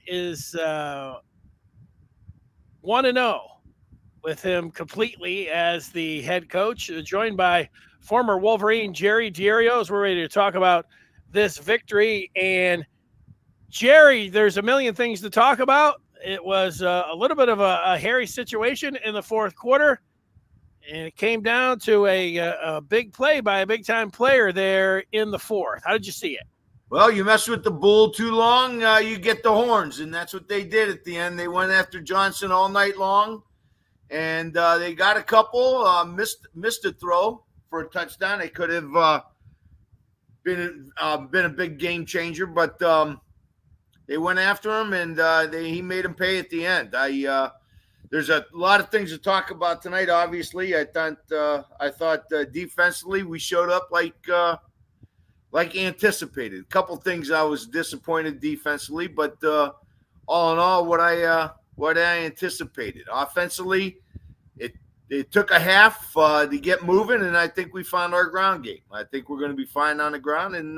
is 1-0 with him completely as the head coach, joined by former Wolverine Jerry Diorio, as we're ready to talk about this victory. And Jerry, there's a million things to talk about. It was a little bit of a hairy situation in the fourth quarter, and it came down to a big play by a big-time player there in the fourth. How did you see it? Well, you mess with the bull too long, you get the horns, and that's what they did at the end. They went after Johnson all night long, and they got a couple, missed a throw for a touchdown. It could have been a big game changer, but they went after him, and he made him pay at the end. There's a lot of things to talk about tonight. Obviously, I thought defensively we showed up like anticipated. A couple things I was disappointed defensively, but all in all, what I anticipated. Offensively, it took a half to get moving, and I think we found our ground game. I think we're going to be fine on the ground, and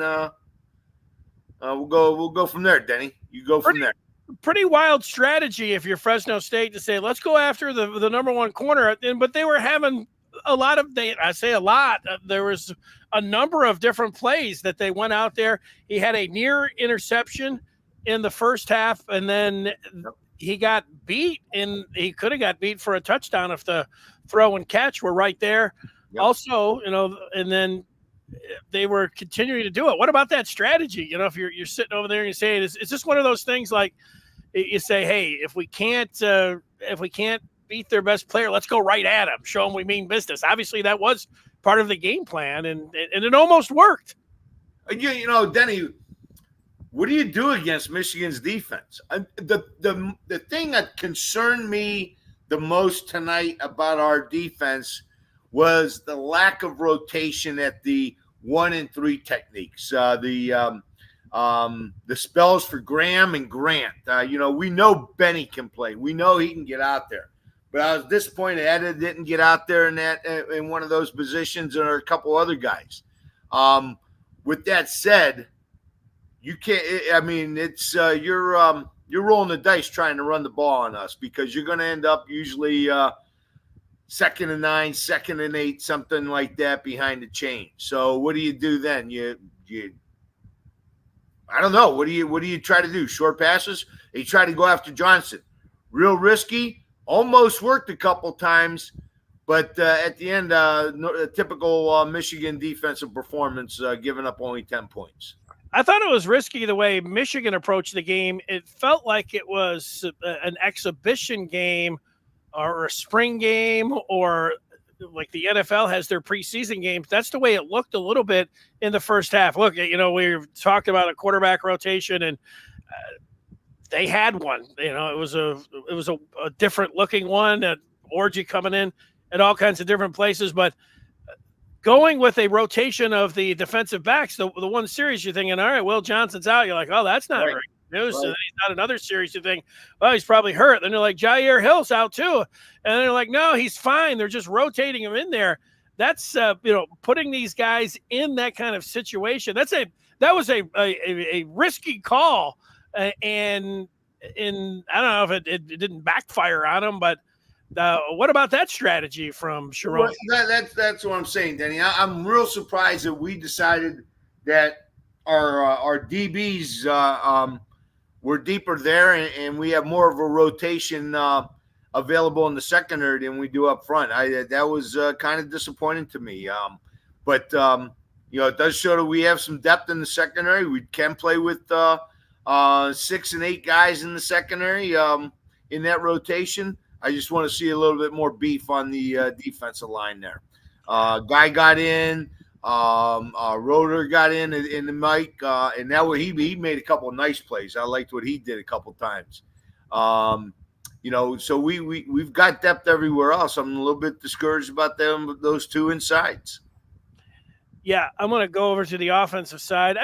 we'll go from there. Denny, you go from there. Pretty wild strategy if you're Fresno State to say, let's go after the number one corner. But they were having a lot of, I say a lot, there was a number of different plays that they went out there. He had a near interception in the first half, and then he got beat, and he could have got beat for a touchdown if the throw and catch were right there. Yep. Also, and then they were continuing to do it. What about that strategy? If you're sitting over there and you say, is this one of those things like you say, hey, if we can't beat their best player, let's go right at him, show them we mean business. Obviously, that was part of the game plan, and it almost worked. Denny, what do you do against Michigan's defense? The thing that concerned me the most tonight about our defense was the lack of rotation at the 1 and 3 techniques. The spells for Graham and Grant. We know Benny can play. We know he can get out there. But I was disappointed Etta didn't get out there in one of those positions, or a couple other guys. With that said, you can't. I mean, it's you're rolling the dice trying to run the ball on us, because you're going to end up usually 2nd and 9, 2nd and 8, something like that behind the chain. So what do you do then? You I don't know. What do you try to do? Short passes? You try to go after Johnson. Real risky. Almost worked a couple times, but at the end, a typical Michigan defensive performance, giving up only 10 points. I thought it was risky the way Michigan approached the game. It felt like it was an exhibition game or a spring game, or like the NFL has their preseason games. That's the way it looked a little bit in the first half. Look, we've talked about a quarterback rotation, and they had one. It was a different looking one, that orgy coming in at all kinds of different places, but going with a rotation of the defensive backs, the one series you're thinking, all right, Will Johnson's out. You're like, oh, that's not right news. Right. So then he's not another series. You think, well, he's probably hurt. Then they're like, Jair Hill's out too. And they're like, no, he's fine. They're just rotating him in there. That's, putting these guys in that kind of situation. That was a risky call. And I don't know if it didn't backfire on him, but what about that strategy from Sharon? Well, that's what I'm saying, Denny. I'm real surprised that we decided that our DBs were deeper there, and we have more of a rotation available in the secondary than we do up front. That was kind of disappointing to me. But it does show that we have some depth in the secondary. We can play with 6 and 8 guys in the secondary in that rotation. I just want to see a little bit more beef on the defensive line there. Guy got in, Roeder got in the mic, and that way he made a couple of nice plays. I liked what he did a couple of times. So we've got depth everywhere else. I'm a little bit discouraged about those two insides. Yeah, I'm going to go over to the offensive side.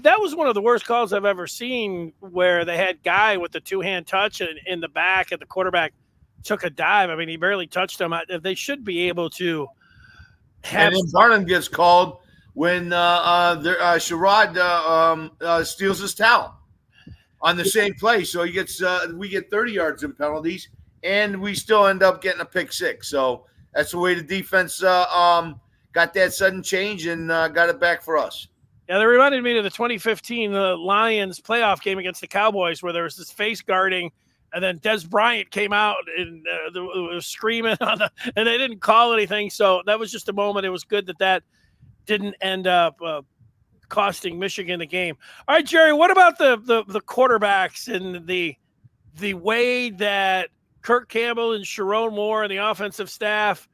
That was one of the worst calls I've ever seen, where they had Guy with the two-hand touch in the back, and the quarterback took a dive. I mean, he barely touched him. They should be able to have. And then Barnum gets called when Sherrod steals his towel. on the same play. So he gets we get 30 yards in penalties, and we still end up getting a pick six. So that's the way the defense got that sudden change and got it back for us. Yeah, that reminded me of the 2015 Lions playoff game against the Cowboys, where there was this face guarding, and then Des Bryant came out and was screaming and they didn't call anything. So that was just a moment. It was good that didn't end up costing Michigan the game. All right, Jerry, what about the quarterbacks and the way that Kirk Campbell and Sharon Moore and the offensive staff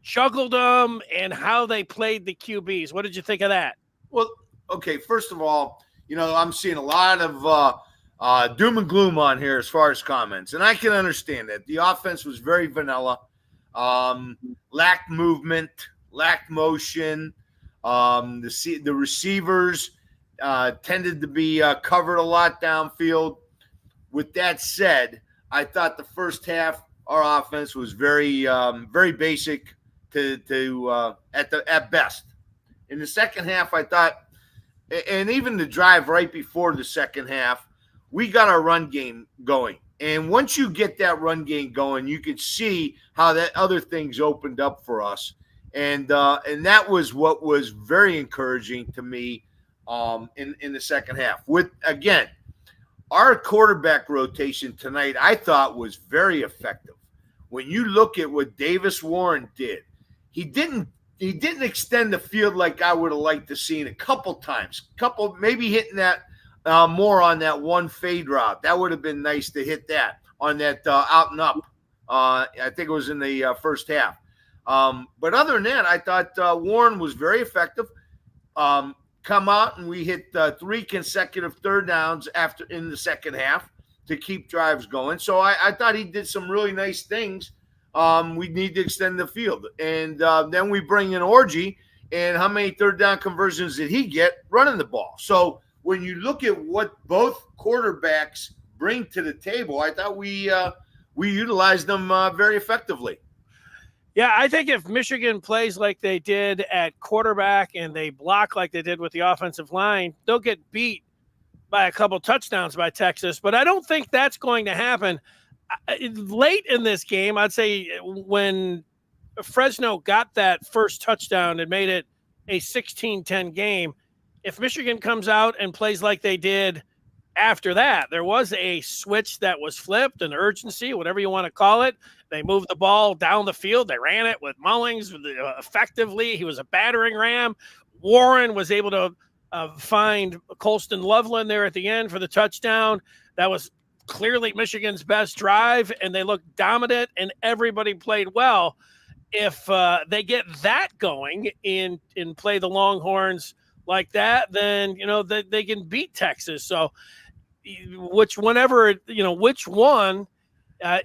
juggled them and how they played the QBs? What did you think of that? Well, okay, first of all, I'm seeing a lot of doom and gloom on here as far as comments, and I can understand that. The offense was very vanilla, lacked movement, lacked motion. The receivers tended to be covered a lot downfield. With that said, I thought the first half our offense was very basic at best. In the second half, I thought, and even the drive right before the second half, we got our run game going. And once you get that run game going, you could see how that other things opened up for us. And that was what was very encouraging to me in the second half. With, again, our quarterback rotation tonight, I thought was very effective. When you look at what Davis Warren did, he didn't extend the field like I would have liked to see a couple times. Maybe hitting that more on that one fade route. That would have been nice to hit that on that out and up. I think it was in the first half. But other than that, I thought Warren was very effective. Come out and we hit 3 consecutive third downs in the second half to keep drives going. So I thought he did some really nice things. We need to extend the field. And then we bring in Orji, and how many third down conversions did he get running the ball? So when you look at what both quarterbacks bring to the table, I thought we utilized them very effectively. Yeah, I think if Michigan plays like they did at quarterback and they block like they did with the offensive line, they'll get beat by a couple touchdowns by Texas. But I don't think that's going to happen. Late in this game, I'd say when Fresno got that first touchdown and made it a 16-10 game, if Michigan comes out and plays like they did after that, there was a switch that was flipped, an urgency, whatever you want to call it. They moved the ball down the field. They ran it with Mullings effectively. He was a battering ram. Warren was able to find Colston Loveland there at the end for the touchdown. That was clearly Michigan's best drive, and they looked dominant, and everybody played well. If they get that going and play the Longhorns like that, then they can beat Texas. So which one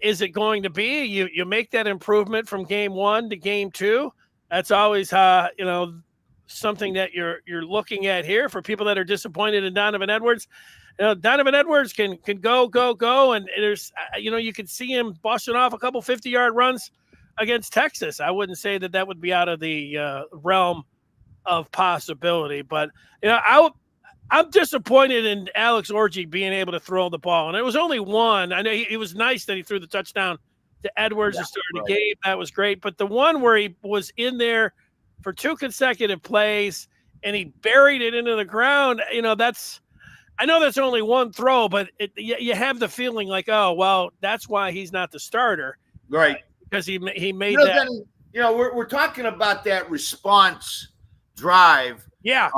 is it going to be? You make that improvement from game 1 to game 2. That's always something that you're looking at here for people that are disappointed in Donovan Edwards. Donovan Edwards can go, and there's you can see him busting off a couple 50-yard runs against Texas. I wouldn't say that would be out of the realm of possibility, but I'm disappointed in Alex Orji being able to throw the ball, and it was only one. I know it was nice that he threw the touchdown to Edwards to start the game. That was great, but the one where he was in there for 2 consecutive plays and he buried it into the ground, I know that's only one throw, but you have the feeling like, oh, well, that's why he's not the starter. Right. Because he made that. Then, we're talking about that response drive. Yeah.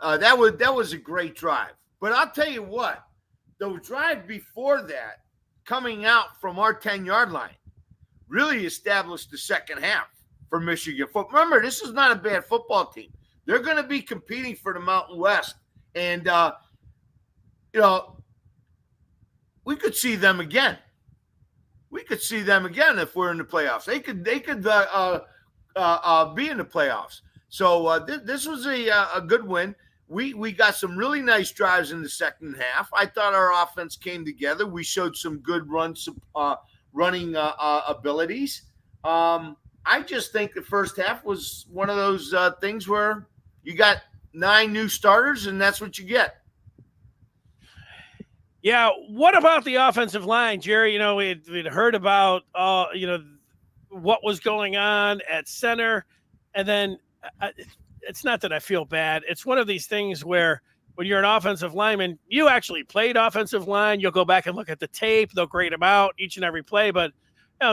That was a great drive. But I'll tell you what, the drive before that, coming out from our 10-yard line, really established the second half for Michigan. Remember, this is not a bad football team. They're going to be competing for the Mountain West. And, we could see them again. We could see them again if we're in the playoffs. They could be in the playoffs. So this was a good win. We got some really nice drives in the second half. I thought our offense came together. We showed some good running abilities. I just think the first half was one of those things where you got 9 new starters, and that's what you get. Yeah. What about the offensive line, Jerry? We'd heard about, what was going on at center. And then it's not that I feel bad. It's one of these things where when you're an offensive lineman, you actually played offensive line. You'll go back and look at the tape. They'll grade them out each and every play. But,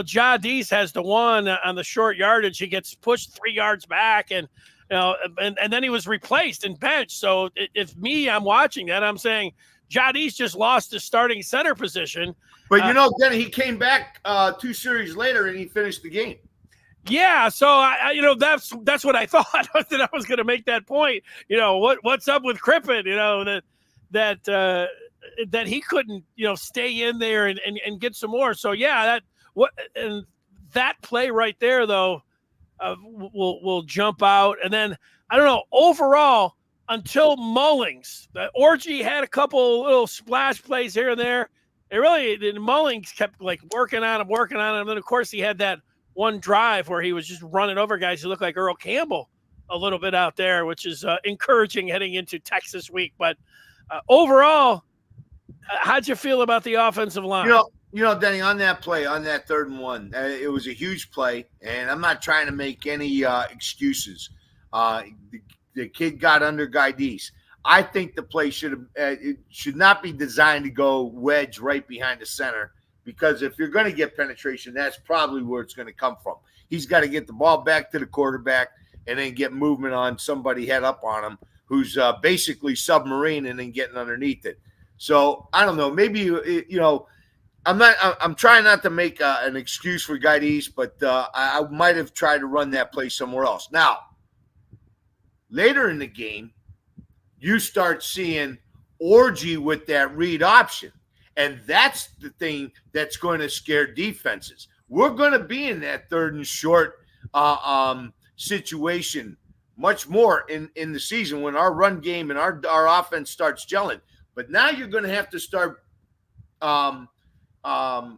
Jadis has the one on the short yardage. He gets pushed 3 yards back and then he was replaced and benched. So if I'm watching that, I'm saying Jadis just lost his starting center position. But then he came back 2 series later and he finished the game. Yeah, so that's what I thought that I was going to make that point. What's up with Crippen? That he couldn't stay in there and get some more. So that play right there though will jump out. And then I don't know, overall, until Mullings, the Orgy had a couple little splash plays here and there. Mullings kept working on him. And then of course he had that one drive where he was just running over guys who looked like Earl Campbell a little bit out there, which is encouraging heading into Texas week. But overall, how'd you feel about the offensive line? Denny, on that play, on that 3rd and 1, it was a huge play, and I'm not trying to make any excuses. The kid got under Guidis. I think the play should not be designed to go wedge right behind the center, because if you're going to get penetration, that's probably where it's going to come from. He's got to get the ball back to the quarterback and then get movement on somebody head up on him who's basically submarine and then getting underneath it. So I don't know. Maybe, I'm trying not to make an excuse for Guidis, but I might have tried to run that play somewhere else. Now, later in the game, you start seeing Orgy with that read option. And that's the thing that's going to scare defenses. We're going to be in that 3rd and short situation much more in the season when our run game and our offense starts gelling. But now you're going to have to start accounting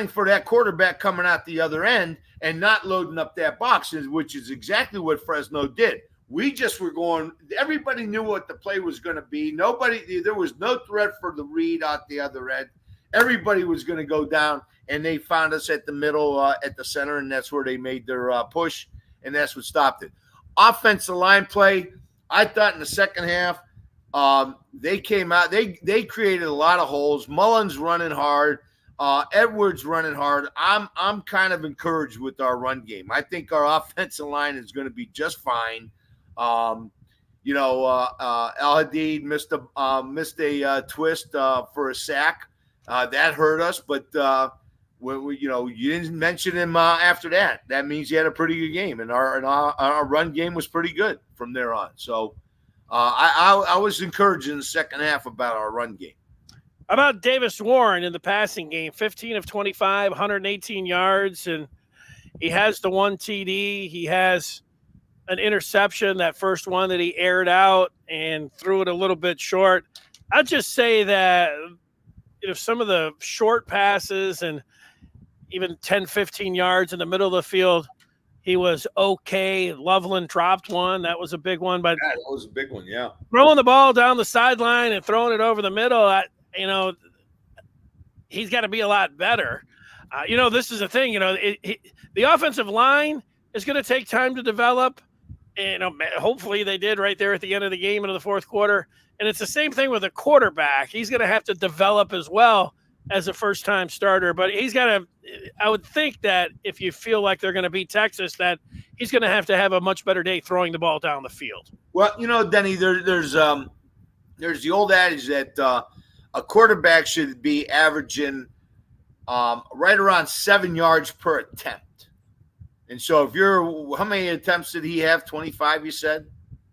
for that quarterback coming out the other end and not loading up that box, which is exactly what Fresno did. We just were going – everybody knew what the play was going to be. There was no threat for the read out the other end. Everybody was going to go down, and they found us at the middle, at the center, and that's where they made their push, and that's what stopped it. Offensive line play, I thought in the second half, they came out. They created a lot of holes. Mullins running hard. Edwards running hard. I'm kind of encouraged with our run game. I think our offensive line is going to be just fine. Al Hadid missed a twist for a sack. That hurt us, but you didn't mention him after that. That means he had a pretty good game, and our run game was pretty good from there on. So I was encouraged in the second half about our run game. How about Davis Warren in the passing game? 15 of 25, 118 yards, and he has the one TD. He has an interception, that first one that he aired out and threw it a little bit short. I'd just say that if some of the short passes and even 10, 15 yards in the middle of the field, he was okay. Loveland dropped one. That was a big one. But yeah, that was a big one, yeah. Throwing the ball down the sideline and throwing it over the middle, he's got to be a lot better. This is the thing. The offensive line is going to take time to develop. Hopefully they did right there at the end of the game into the fourth quarter. And it's the same thing with a quarterback. He's going to have to develop as well as a first-time starter. But I would think that if you feel like they're going to beat Texas, that he's going to have a much better day throwing the ball down the field. Well, Denny, there's the old adage that a quarterback should be averaging right around 7 yards per attempt. And so how many attempts did he have? 25, you said?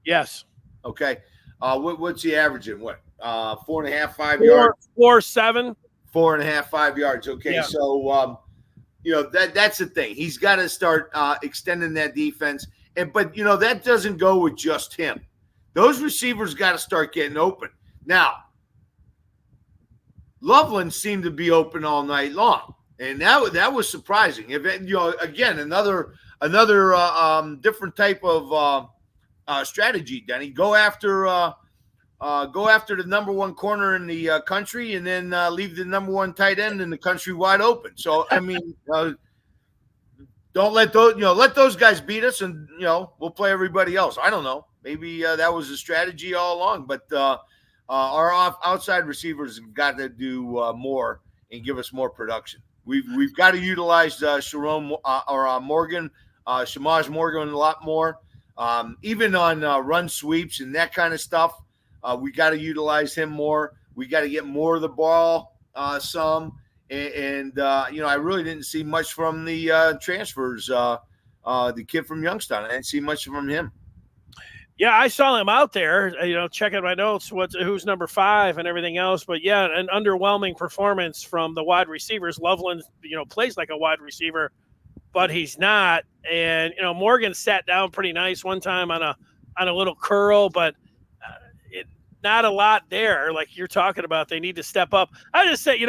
Yes. Okay. What's he averaging? What? 4.5, 5 yards? 4.7. 4.5, 5 yards. Okay. Yeah. So, that's the thing. He's got to start extending that defense. But that doesn't go with just him. Those receivers got to start getting open. Now, Loveland seemed to be open all night long. And that was surprising. Again, another different type of strategy, Denny. Go after go after the number one corner in the country, and then leave the number one tight end in the country wide open. So I mean, don't let those guys beat us, and we'll play everybody else. I don't know. Maybe that was a strategy all along, but our outside receivers have got to do more and give us more production. We've got to utilize Sharon or Morgan, Shamaj Morgan a lot more. Even on run sweeps and that kind of stuff, we got to utilize him more. We got to get more of the ball, some. And I really didn't see much from the transfers. The kid from Youngstown, I didn't see much from him. Yeah, I saw him out there, checking my notes, who's number 5 and everything else. But yeah, an underwhelming performance from the wide receivers. Loveland, plays like a wide receiver, but he's not. And Morgan sat down pretty nice one time on a little curl, but not a lot there. Like you're talking about, they need to step up. I just say,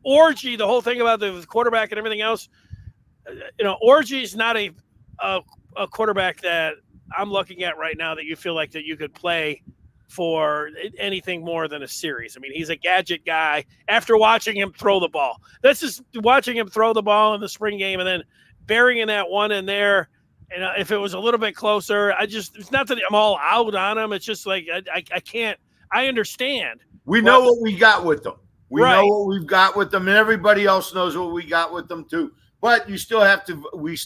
Orgy, the whole thing about the quarterback and everything else. Orgy's not a quarterback that I'm looking at right now that you feel like that you could play for anything more than a series. I mean, he's a gadget guy after watching him throw the ball. This is watching him throw the ball in the spring game and then burying that one in there. And if it was a little bit closer, it's not that I'm all out on him. It's just like, I can't, I understand. We know what we got with them. We know what we've got with them, and everybody else knows what we got with them too. But you still have to. You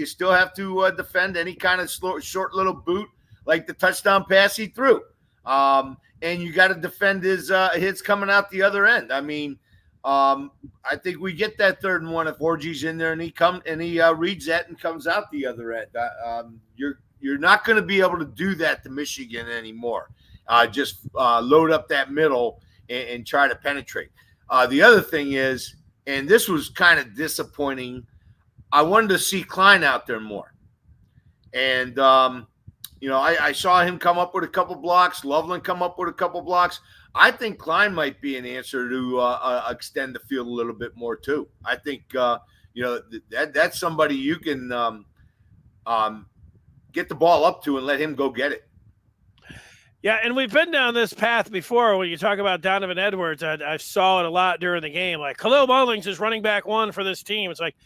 still have to defend any kind of short little boot like the touchdown pass he threw, and you got to defend his hits coming out the other end. I mean, I think we get that 3rd and 1 if Orgy's in there and he reads that and comes out the other end. You're not going to be able to do that to Michigan anymore. Just load up that middle and try to penetrate. The other thing is. And this was kind of disappointing. I wanted to see Klein out there more. And, I saw him come up with a couple blocks. Loveland come up with a couple blocks. I think Klein might be an answer to extend the field a little bit more, too. I think, that's somebody you can get the ball up to and let him go get it. Yeah, and we've been down this path before when you talk about Donovan Edwards. I saw it a lot during the game. Like, Khalil Mullings is running back 1 for this team. It's like,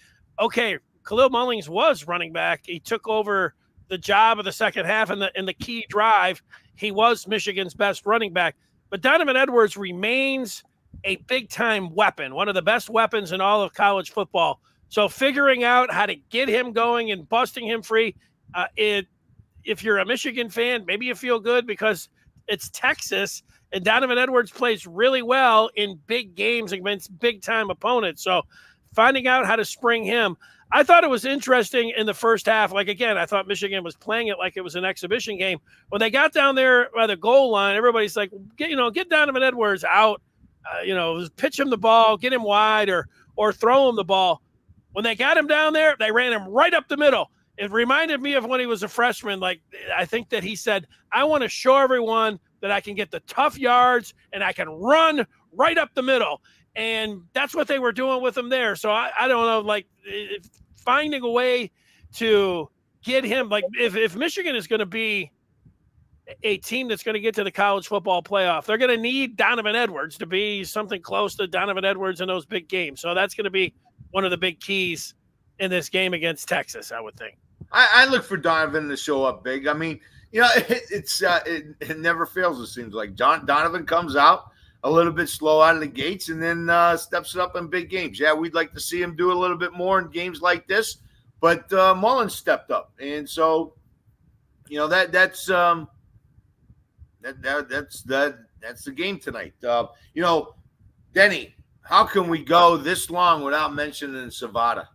okay, Khalil Mullings was running back. He took over the job of the second half in the key drive. He was Michigan's best running back. But Donovan Edwards remains a big-time weapon, one of the best weapons in all of college football. So figuring out how to get him going and busting him free, if you're a Michigan fan, maybe you feel good because it's Texas and Donovan Edwards plays really well in big games against big-time opponents. So finding out how to spring him. I thought it was interesting in the first half. Like, again, I thought Michigan was playing it like it was an exhibition game. When they got down there by the goal line, everybody's like, get Donovan Edwards out, pitch him the ball, get him wide or throw him the ball. When they got him down there, they ran him right up the middle. It reminded me of when he was a freshman. Like, I think that he said, I want to show everyone that I can get the tough yards and I can run right up the middle. And that's what they were doing with him there. So I don't know, like finding a way to get him, like if Michigan is going to be a team that's going to get to the college football playoff, they're going to need Donovan Edwards to be something close to Donovan Edwards in those big games. So that's going to be one of the big keys in this game against Texas, I would think. I look for Donovan to show up big. I mean, it never fails, it seems like. Donovan comes out a little bit slow out of the gates and then steps it up in big games. Yeah, we'd like to see him do a little bit more in games like this, but Mullins stepped up. And so, that's the game tonight. Denny, how can we go this long without mentioning Savada?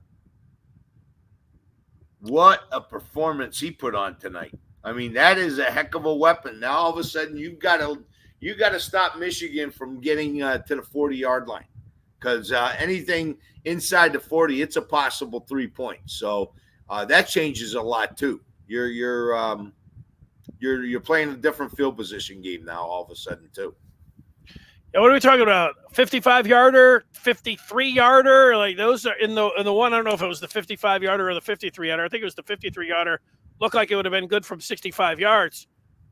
What a performance he put on tonight. I mean, that is a heck of a weapon. Now all of a sudden you got to stop Michigan from getting to the 40-yard line, because anything inside the 40, it's a possible 3 points. So that changes a lot too. You're playing a different field position game now all of a sudden too. Yeah, what are we talking about? 55-yarder, 53-yarder? Like those are in the one. I don't know if it was the 55-yarder or the 53-yarder. I think it was the 53-yarder. Looked like it would have been good from 65 yards.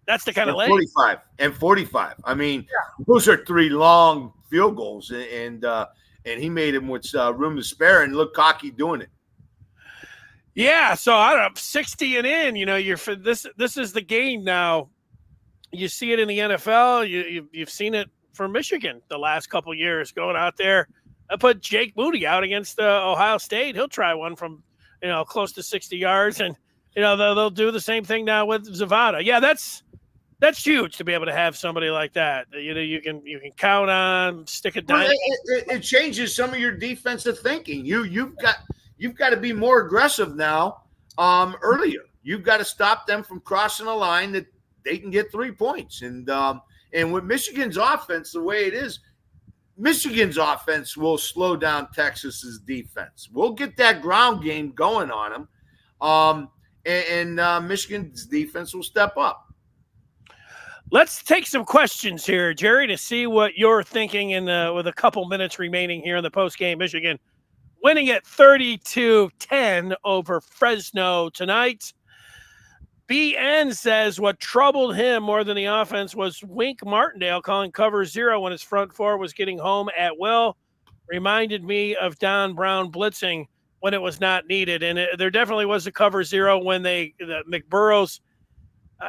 That's the kind of and leg. 45 and 45. I mean, those are 3 long field goals, and he made them with room to spare and looked cocky doing it. Yeah, so I don't know, 60 and in. You're for this. This is the game now. You see it in the NFL. You've seen it for Michigan the last couple of years, going out there. I put Jake Moody out against Ohio State. He'll try one from close to 60 yards, and they'll do the same thing now with Zavada. Yeah, that's huge to be able to have somebody like that. You can count on, stick a dime. It changes some of your defensive thinking. You've got to be more aggressive now. Earlier, you've got to stop them from crossing a line that they can get 3 points. And with Michigan's offense, the way it is, Michigan's offense will slow down Texas's defense. We'll get that ground game going on them, and Michigan's defense will step up. Let's take some questions here, Jerry, to see what you're thinking with a couple minutes remaining here in the postgame. Michigan winning at 32-10 over Fresno tonight. BN says what troubled him more than the offense was Wink Martindale calling cover 0 when his front four was getting home at will. Reminded me of Don Brown blitzing when it was not needed. And there definitely was a cover 0 when the McBurrows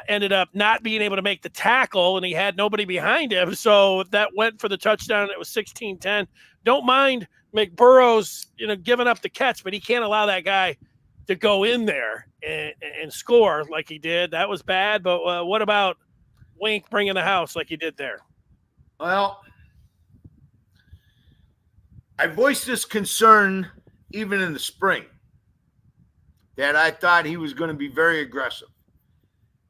ended up not being able to make the tackle, and he had nobody behind him. So that went for the touchdown. It was 16-10. Don't mind McBurrows, giving up the catch, but he can't allow that guy to go in there and score like he did. That was bad. But what about Wink bringing the house like he did there? Well, I voiced this concern even in the spring that I thought he was going to be very aggressive.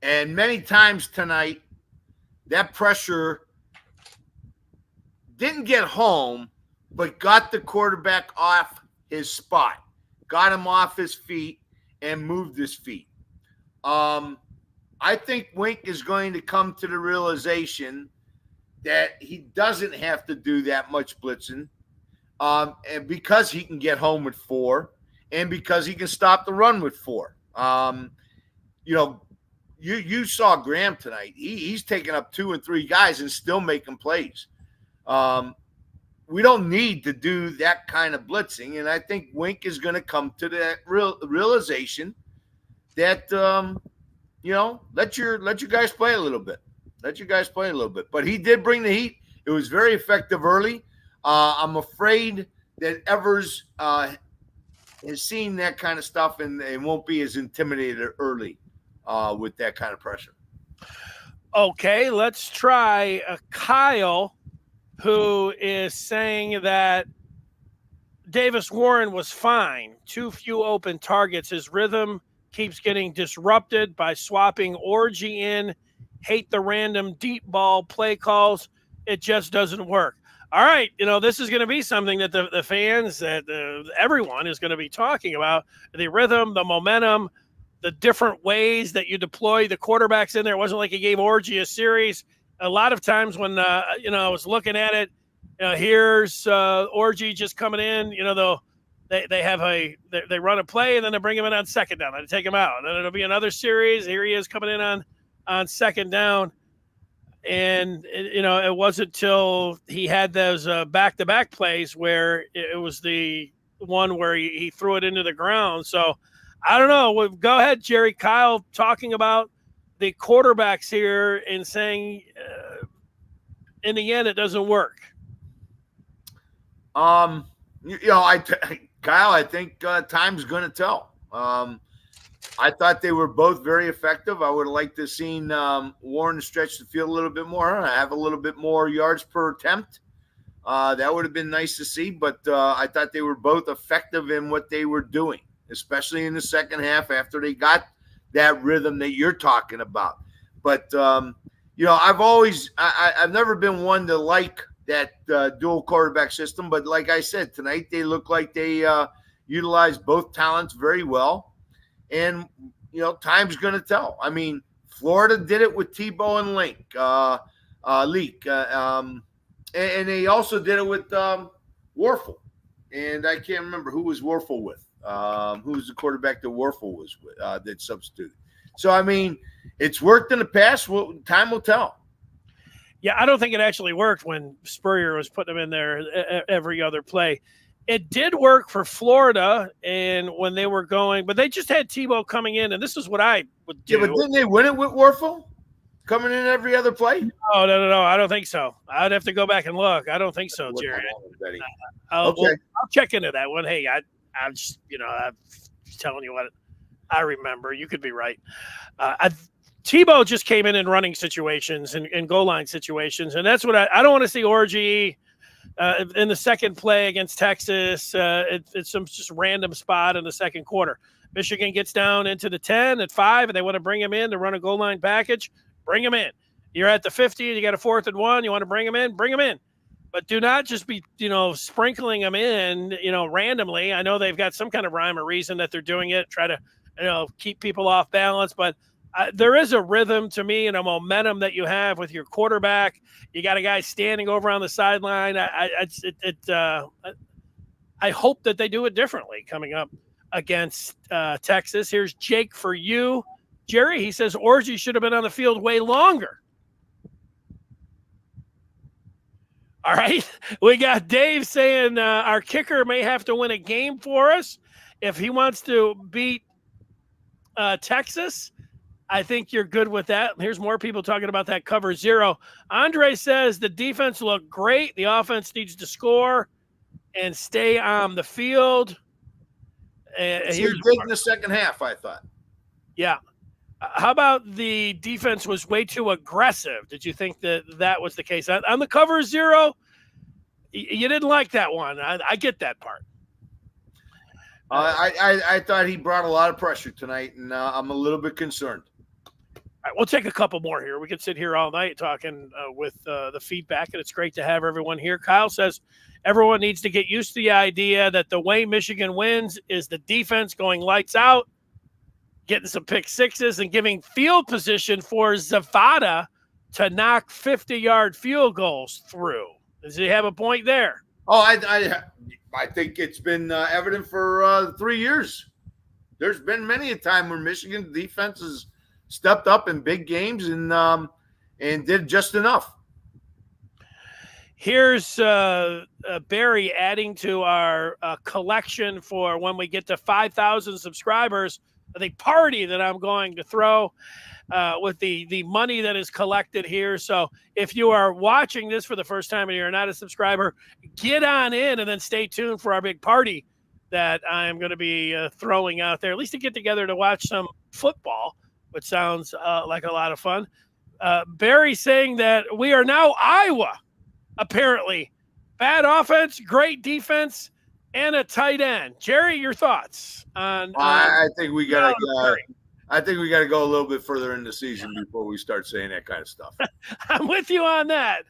And many times tonight, that pressure didn't get home, but got the quarterback off his spot, got him off his feet, and moved his feet. I think Wink is going to come to the realization that he doesn't have to do that much blitzing, and because he can get home with 4, and because he can stop the run with 4. You saw Graham tonight. He's taking up 2 and 3 guys and still making plays. We don't need to do that kind of blitzing, and I think Wink is going to come to that realization that let your guys play a little bit. Let your guys play a little bit. But he did bring the heat. It was very effective early. I'm afraid that Evers has seen that kind of stuff and won't be as intimidated early with that kind of pressure. Okay, let's try Kyle, who is saying that Davis Warren was fine. Too few open targets. His rhythm keeps getting disrupted by swapping Orgy in. Hate the random deep ball play calls. It just doesn't work. All right, this is going to be something that the fans, that everyone is going to be talking about. The rhythm, the momentum, the different ways that you deploy the quarterbacks in there. It wasn't like he gave Orgy a series. A lot of times when, I was looking at it, here's Orgy just coming in, they run a play and then they bring him in on second down. They take him out. And then it'll be another series. Here he is coming in on second down. And, it wasn't till he had those back-to-back plays where it was the one where he threw it into the ground. So I don't know. Go ahead, Jerry. Kyle talking about the quarterbacks here and saying in the end it doesn't work. Kyle, I think time's going to tell. I thought they were both very effective. I would have liked to have seen Warren stretch the field a little bit more, have a little bit more yards per attempt. That would have been nice to see, but I thought they were both effective in what they were doing, especially in the second half after they got that rhythm that you're talking about. But, I've never been one to like that dual quarterback system. But like I said, tonight they look like they utilized both talents very well. And, time's going to tell. I mean, Florida did it with Tebow and Leak. And they also did it with Warfel. And I can't remember who was Warfel with. Who was the quarterback that Warfel was with that substituted. So, I mean, it's worked in the past. Well, time will tell. Yeah, I don't think it actually worked when Spurrier was putting them in there every other play. It did work for Florida, and when they were going, but they just had Tebow coming in, and this is what I would do. Yeah, but didn't they win it with Warfel coming in every other play? No. I don't think so. I'd have to go back and look. I don't think so, Jerry. I'll check into that one. Hey, I'm just, I'm telling you what I remember. You could be right. Tebow just came in running situations and goal line situations, and that's what I don't want to see orgy in the second play against Texas. It's some just random spot in the second quarter. Michigan gets down into the 10 at 5, and they want to bring him in to run a goal line package. Bring him in. You're at the 50, and you got a 4th and 1. You want to bring him in? Bring him in. But do not just be, sprinkling them in, randomly. I know they've got some kind of rhyme or reason that they're doing it, try to, keep people off balance, but there is a rhythm to me and a momentum that you have with your quarterback. You got a guy standing over on the sideline. I hope that they do it differently coming up against Texas. Here's Jake for you. Jerry, he says Orgy should have been on the field way longer. All right. We got Dave saying our kicker may have to win a game for us if he wants to beat Texas. I think you're good with that. Here's more people talking about that cover 0. Andre says the defense looked great. The offense needs to score and stay on the field. Here's big in the second half, I thought. Yeah. How about the defense was way too aggressive? Did you think that was the case? On the cover 0, you didn't like that one. I get that part. I thought he brought a lot of pressure tonight, and I'm a little bit concerned. All right, we'll take a couple more here. We could sit here all night talking with the feedback, and it's great to have everyone here. Kyle says everyone needs to get used to the idea that the way Michigan wins is the defense going lights out, getting some pick sixes, and giving field position for Zavada to knock 50-yard field goals through. Does he have a point there? Oh, I think it's been evident for 3 years. There's been many a time where Michigan defense has stepped up in big games and did just enough. Here's Barry adding to our collection for when we get to 5,000 subscribers, the party that I'm going to throw with the money that is collected here. So if you are watching this for the first time and you're not a subscriber, get on in and then stay tuned for our big party that I'm going to be throwing out there, at least to get together to watch some football, which sounds like a lot of fun. Barry saying that we are now Iowa, apparently. Bad offense, great defense, and a tight end. Jerry, your thoughts on? I think we got to. I think we got to go a little bit further in the season before we start saying that kind of stuff. I'm with you on that.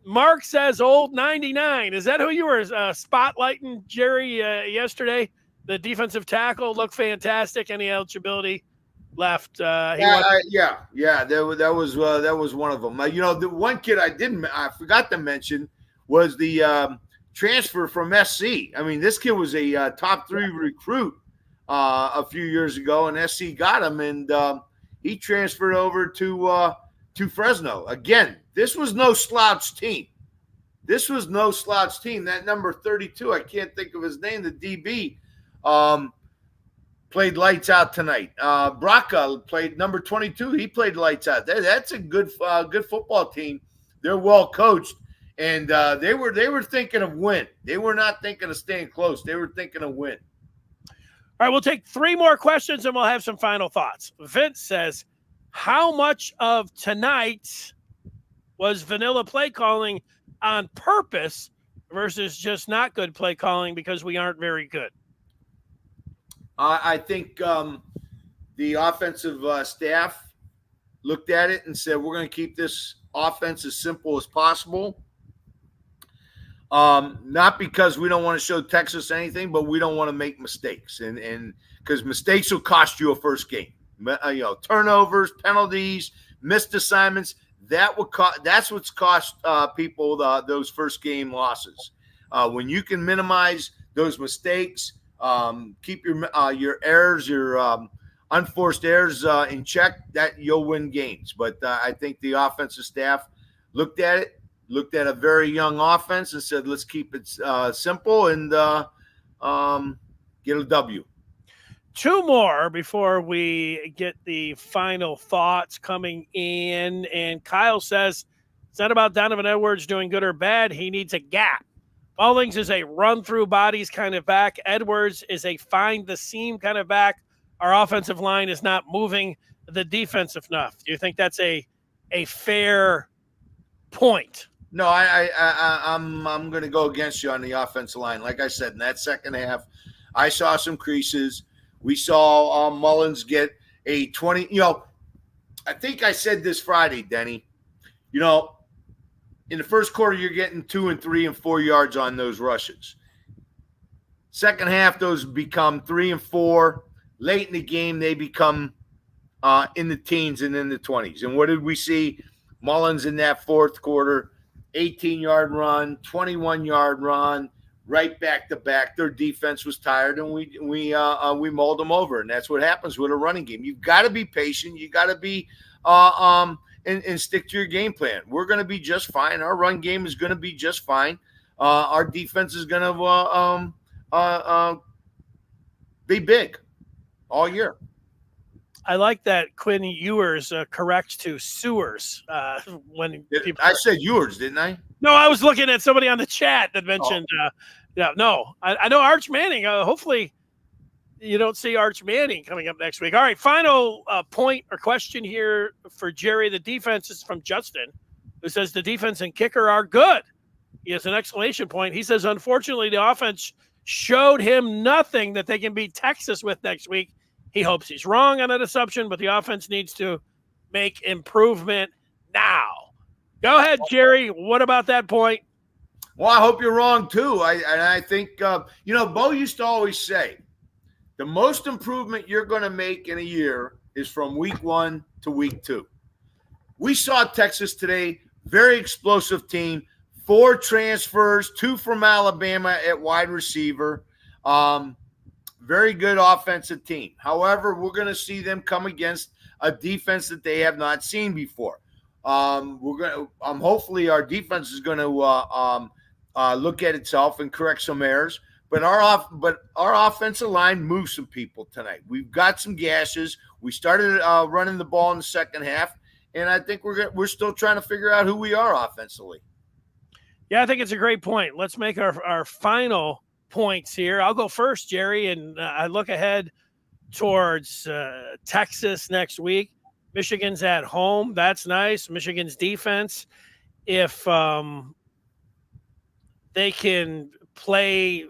Mark says old 99. Is that who you were spotlighting, Jerry, yesterday? The defensive tackle looked fantastic. Any eligibility left? That was one of them. The one kid I forgot to mention was the transfer from SC. I mean, this kid was a top 3 recruit a few years ago, and SC got him, and he transferred over to Fresno. Again, this was no slouch team. That number 32, I can't think of his name, the DB, played lights out tonight. Braca played number 22. He played lights out. That's a good football team. They're well coached, and they were thinking of win. They were not thinking of staying close. They were thinking of win. All right, we'll take 3 more questions, and we'll have some final thoughts. Vince says, how much of tonight was vanilla play calling on purpose versus just not good play calling because we aren't very good? I think the offensive staff looked at it and said, we're going to keep this offense as simple as possible. Not because we don't want to show Texas anything, but we don't want to make mistakes. And because mistakes will cost you a first game. Turnovers, penalties, missed assignments, that's what's cost people those first game losses. When you can minimize those mistakes, Keep your errors, your unforced errors in check. That you'll win games. But I think the offensive staff looked at a very young offense and said, let's keep it simple and get a W. Two more before we get the final thoughts coming in. And Kyle says, it's not about Donovan Edwards doing good or bad. He needs a gap. Mullings is a run-through bodies kind of back. Edwards is a find-the-seam kind of back. Our offensive line is not moving the defense enough. Do you think that's a fair point? No, I'm going to go against you on the offensive line. Like I said, in that second half, I saw some creases. We saw Mullins get a 20. I think I said this Friday, Denny. In the first quarter, you're getting 2 and 3 and 4 yards on those rushes. Second half, those become 3 and 4. Late in the game, they become in the teens and in the 20s. And what did we see? Mullins in that fourth quarter, 18-yard run, 21-yard run, right back to back. Their defense was tired, and we mulled them over. And that's what happens with a running game. You've got to be patient. You got to be and stick to your game plan. We're going to be just fine. Our run game is going to be just fine. Our defense is going to be big all year. I like that Quinn Ewers corrects to Sewers when people. I said Ewers, didn't I? No, I was looking at somebody on the chat that mentioned. I know Arch Manning. Hopefully, you don't see Arch Manning coming up next week. All right, final point or question here for Jerry. The defense is from Justin, who says the defense and kicker are good. He has an exclamation point. He says, unfortunately, the offense showed him nothing that they can beat Texas with next week. He hopes he's wrong on that assumption, but the offense needs to make improvement now. Go ahead, Jerry. What about that point? Well, I hope you're wrong, too. I think, Bo used to always say, the most improvement you're going to make in a year is from week 1 to week 2. We saw Texas today, very explosive team, 4 transfers, 2 from Alabama at wide receiver. Very good offensive team. However, we're going to see them come against a defense that they have not seen before. Hopefully our defense is going to look at itself and correct some errors. But our offensive line moves some people tonight. We've got some gashes. We started running the ball in the second half, and I think we're still trying to figure out who we are offensively. Yeah, I think it's a great point. Let's make our final points here. I'll go first, Jerry, and I look ahead towards Texas next week. Michigan's at home. That's nice. Michigan's defense, if they can play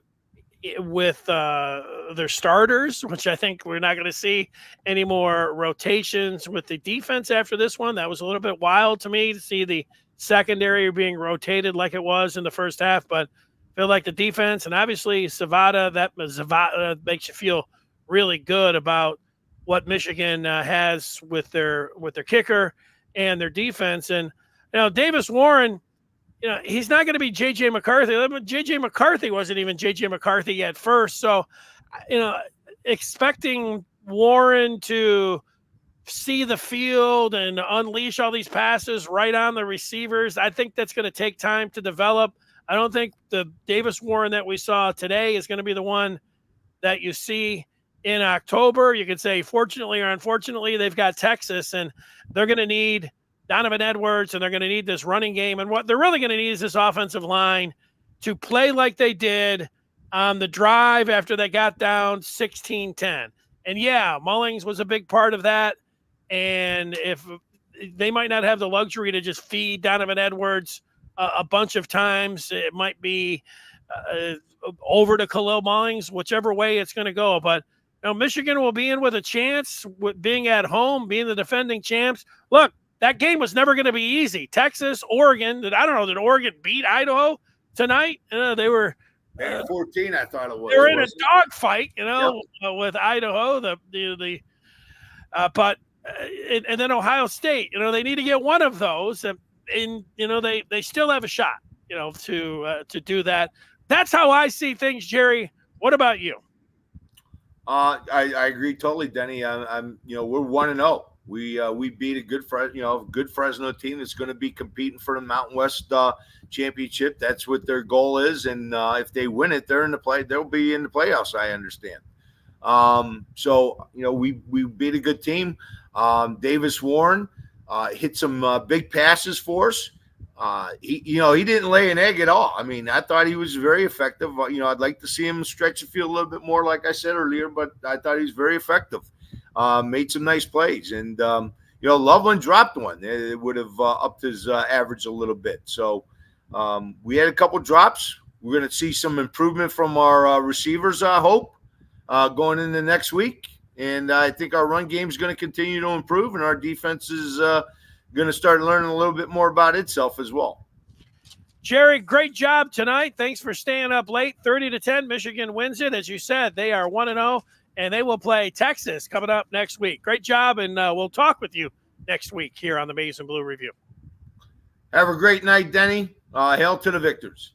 with their starters, which I think we're not going to see any more rotations with the defense after this one. That was a little bit wild to me to see the secondary being rotated like it was in the first half, but I feel like the defense and obviously Zavada makes you feel really good about what Michigan has with their kicker and their defense. And Davis Warren, he's not going to be J.J. McCarthy. J.J. McCarthy wasn't even J.J. McCarthy at first. So, expecting Warren to see the field and unleash all these passes right on the receivers, I think that's going to take time to develop. I don't think the Davis Warren that we saw today is going to be the one that you see in October. You could say, fortunately or unfortunately, they've got Texas, and they're going to need Donovan Edwards, and they're going to need this running game. And what they're really going to need is this offensive line to play like they did on the drive after they got down 16-10. And, yeah, Mullings was a big part of that. And if they might not have the luxury to just feed Donovan Edwards a bunch of times, it might be over to Khalil Mullings, whichever way it's going to go. But Michigan will be in with a chance, with being at home, being the defending champs. Look, that game was never going to be easy. Texas, Oregon. I don't know, did Oregon beat Idaho tonight? They were 14. I thought it was. They were in a dogfight, with Idaho. But then Ohio State. They need to get one of those. And they still have a shot, to do that. That's how I see things, Jerry. What about you? I agree totally, Denny. I'm we're 1-0. We beat a good Fresno team that's going to be competing for the Mountain West championship. That's what their goal is, and if they win it, they'll be in the playoffs. I understand. So we beat a good team. Davis Warren hit some big passes for us. He didn't lay an egg at all. I mean, I thought he was very effective. I'd like to see him stretch the field a little bit more, like I said earlier, but I thought he was very effective. Made some nice plays, and Loveland dropped one. It would have upped his average a little bit. So we had a couple drops. We're going to see some improvement from our receivers, I hope, going into next week. And I think our run game is going to continue to improve, and our defense is going to start learning a little bit more about itself as well. Jerry, great job tonight. Thanks for staying up late. 30-10, Michigan wins it. As you said, they are 1-0, and they will play Texas coming up next week. Great job, and we'll talk with you next week here on the Maize and Blue Review. Have a great night, Denny. Hail to the victors.